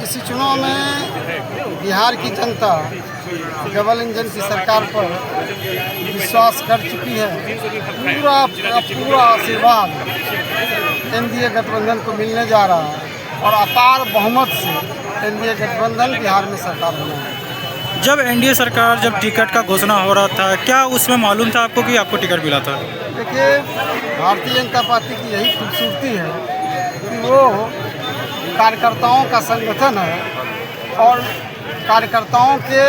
इस चुनाव में बिहार की जनता डबल इंजन की सरकार पर विश्वास कर चुकी है। पूरा आशीर्वाद एनडीए गठबंधन को मिलने जा रहा है और अपार बहुमत से एनडीए गठबंधन बिहार में सरकार बना है। जब एनडीए सरकार जब टिकट का घोषणा हो रहा था, क्या उसमें मालूम था आपको कि आपको टिकट मिला था? देखिए, भारतीय जनता पार्टी की यही खूबसूरती है कि वो कार्यकर्ताओं का संगठन है और कार्यकर्ताओं के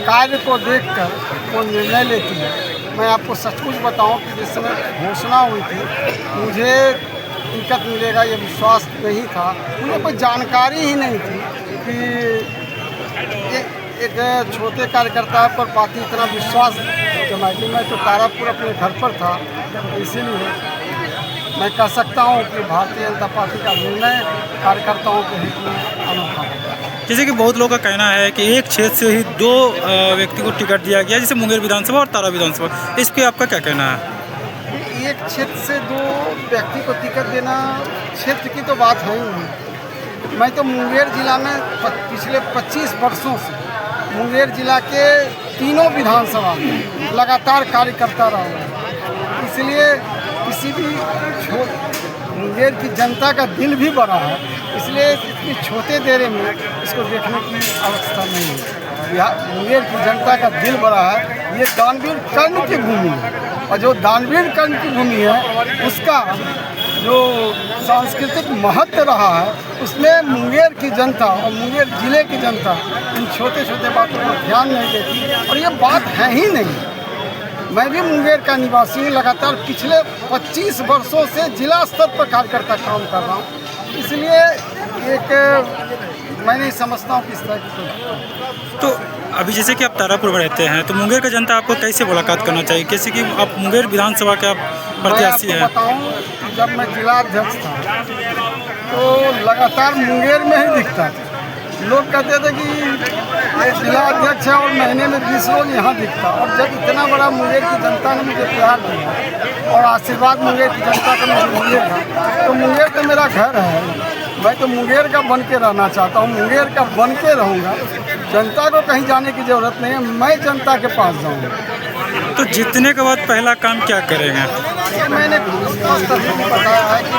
कार्य को देखकर वो निर्णय लेती है। मैं आपको सचमुच बताऊं कि जिस समय घोषणा हुई थी मुझे टिकट मिलेगा ये विश्वास नहीं था। मुझे कोई जानकारी ही नहीं थी कि एक छोटे कार्यकर्ता पर पार्टी इतना विश्वास जमाएगी। मैं तो तारापुर अपने घर पर था, इसीलिए मैं कह सकता हूं कि भारतीय जनता पार्टी का निर्णय कार्यकर्ताओं के हित में अनोखा है। जैसे कि बहुत लोगों का कहना है कि एक क्षेत्र से ही दो व्यक्ति को टिकट दिया गया, जैसे मुंगेर विधानसभा और तारा विधानसभा, इस पर आपका क्या कहना है? एक क्षेत्र से दो व्यक्ति को टिकट देना क्षेत्र की तो बात है ही नहीं। मैं तो मुंगेर जिला में पिछले 25 वर्षों से मुंगेर जिला के तीनों विधानसभा में लगातार कार्यकर्ता रहा हूँ, इसलिए किसी भी मुंगेर की जनता का दिल भी बड़ा है, इसलिए इतनी छोटे देरे में इसको देखने की आवश्यकता नहीं है। मुंगेर की जनता का दिल बड़ा है। ये दानवीर कर्ण की भूमि है और जो दानवीर कर्ण की भूमि है उसका जो सांस्कृतिक महत्व रहा है उसमें मुंगेर की जनता और मुंगेर जिले की जनता इन छोटे छोटे बातों पर ध्यान नहीं देती और ये बात है ही नहीं। मैं भी मुंगेर का निवासी हूँ, लगातार पिछले 25 वर्षों से जिला स्तर पर कार्यकर्ता काम कर रहा हूँ, इसलिए मैं नहीं समझता हूँ किस तरह की। तो अभी जैसे कि आप तारापुर में रहते हैं, तो मुंगेर का जनता आपको कैसे मुलाकात करना चाहिए? कैसे कि आप मुंगेर विधानसभा के आप प्रत्याशी हैं। मैं आपको बताऊँ, जब मैं जिला अध्यक्ष था तो लगातार मुंगेर में ही दिखता था। लोग कहते थे कि ये जिला अध्यक्ष है और महीने में 20 रोज यहाँ दिखता। और जब इतना बड़ा मुंगेर की जनता ने मुझे प्यार दिया और आशीर्वाद मुंगेर की जनता का मुझे मिलेगा तो मुंगेर तो मेरा घर है। मैं तो मुंगेर का बन के रहना चाहता हूँ, मुंगेर का बन के रहूँगा। जनता को कहीं जाने की ज़रूरत नहीं है, मैं जनता के पास जाऊँगा। तो जीतने के बाद पहला काम क्या करेंगे? ये मैंने बताया है कि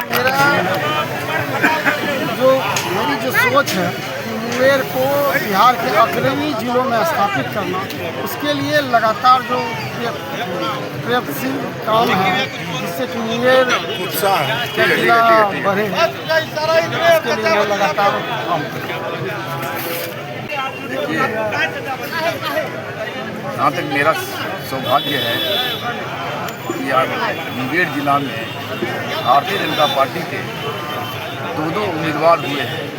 मेरी जो सोच है मुंगेर को बिहार के अग्रणी जिलों में स्थापित करना, उसके लिए लगातार जो प्रयत्नशील काम है जिससे कि मुंगेर का जिला बढ़े, उसके लिए मैं लगातार काम जहाँ तक मेरा सौभाग्य है कि आज मुंगेर जिला में भारतीय जनता पार्टी के दो उम्मीदवार हुए हैं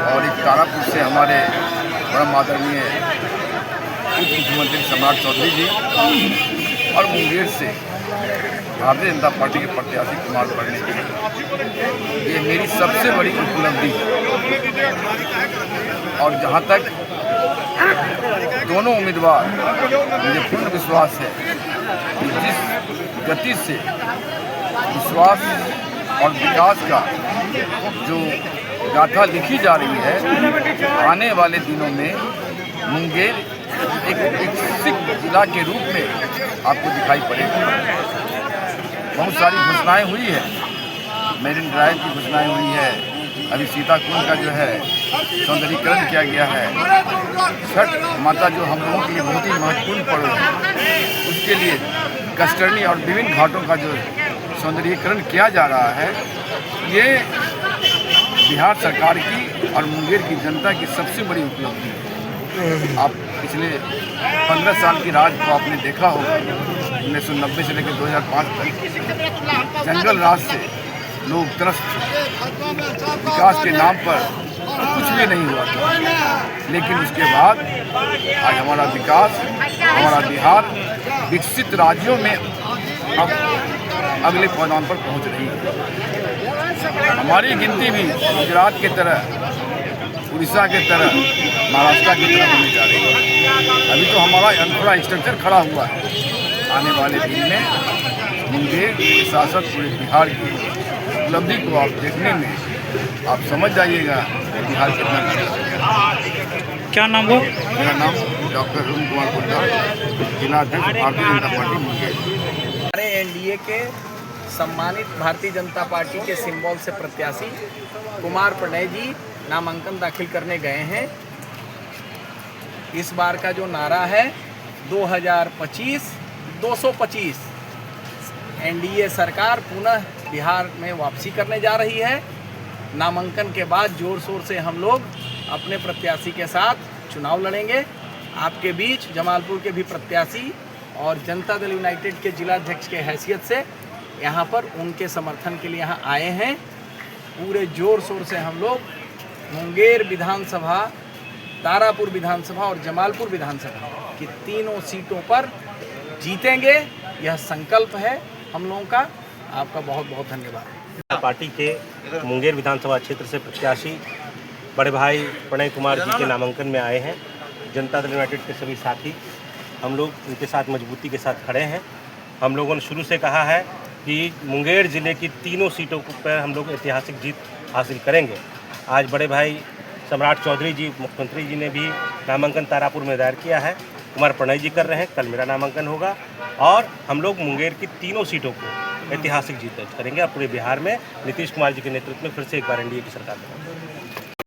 और एक तारापुर से हमारे परम आदरणीय उप मुख्यमंत्री सम्राट चौधरी जी और मुंगेर से भारतीय जनता पार्टी के प्रत्याशी कुमार पढ़ने की, ये मेरी सबसे बड़ी उपलब्धि है। और जहाँ तक दोनों उम्मीदवार, मुझे पूर्ण विश्वास है कि जिस गति से विश्वास और विकास का जो गाथा लिखी जा रही है, आने वाले दिनों में मुंगेर एक विकसित जिला के रूप में आपको दिखाई पड़ेगा। बहुत सारी घोषणाएं हुई है, मेरिन ड्राइव की घोषणाएं हुई है, अभी सीताकुंड का जो है सौंदर्यीकरण किया गया है, छठ माता जो हम लोगों के लिए बहुत ही महत्वपूर्ण पर्व है उसके लिए कस्टर्नी और विभिन्न घाटों का जो सौंदर्यीकरण किया जा रहा है, ये बिहार सरकार की और मुंगेर की जनता की सबसे बड़ी उपलब्धि है। आप पिछले 15 साल की राज को आपने देखा होगा, 1990 से लेकर 2005 तक जंगल राज से लोग त्रस्त, विकास के नाम पर कुछ भी नहीं हुआ था, लेकिन उसके बाद आज हमारा विकास, हमारा बिहार विकसित राज्यों में अब अगले पैमाने पर पहुंच रही है। हमारी गिनती भी गुजरात की तरह, उड़ीसा की तरह, महाराष्ट्र की तरह होने जा रही है। अभी तो हमारा इंफ्रास्ट्रक्चर खड़ा हुआ है, आने वाले दिन में मुंगेर की शासन पूरे बिहार की उपलब्धि को आप देखने में आप समझ जाइएगा बिहार कितना पिछड़ा। क्या नाम हो? मेरा नाम डॉक्टर अरुण कुमार गुप्ता, जिलाध्यक्ष भारतीय जनता पार्टी मुंगेर। हमारे एनडीए के सम्मानित भारतीय जनता पार्टी के सिंबल से प्रत्याशी कुमार प्रणय जी नामांकन दाखिल करने गए हैं। इस बार का जो नारा है 2025 225, एनडीए सरकार पुनः बिहार में वापसी करने जा रही है। नामांकन के बाद जोर शोर से हम लोग अपने प्रत्याशी के साथ चुनाव लड़ेंगे। आपके बीच जमालपुर के भी प्रत्याशी और जनता दल यूनाइटेड के जिलाध्यक्ष के हैसियत से यहाँ पर उनके समर्थन के लिए यहाँ आए हैं। पूरे जोर शोर से हम लोग मुंगेर विधानसभा, तारापुर विधानसभा और जमालपुर विधानसभा की तीनों सीटों पर जीतेंगे। यह संकल्प है हम लोगों का। आपका बहुत बहुत धन्यवाद। पार्टी के मुंगेर विधानसभा क्षेत्र से प्रत्याशी बड़े भाई प्रणय कुमार जी के नामांकन में आए हैं। जनता दल यूनाइटेड के सभी साथी हम लोग उनके साथ मजबूती के साथ खड़े हैं। हम लोगों ने शुरू से कहा है कि मुंगेर ज़िले की तीनों सीटों पर हम लोग ऐतिहासिक जीत हासिल करेंगे। आज बड़े भाई सम्राट चौधरी जी, मुख्यमंत्री जी ने भी नामांकन तारापुर में दायर किया है। कुमार प्रणय जी कर रहे हैं, कल मेरा नामांकन होगा और हम लोग मुंगेर की तीनों सीटों को ऐतिहासिक जीत दर्ज करेंगे और पूरे बिहार में नीतीश कुमार जी के नेतृत्व में फिर से एक बार एनडीए की सरकार बनेगी।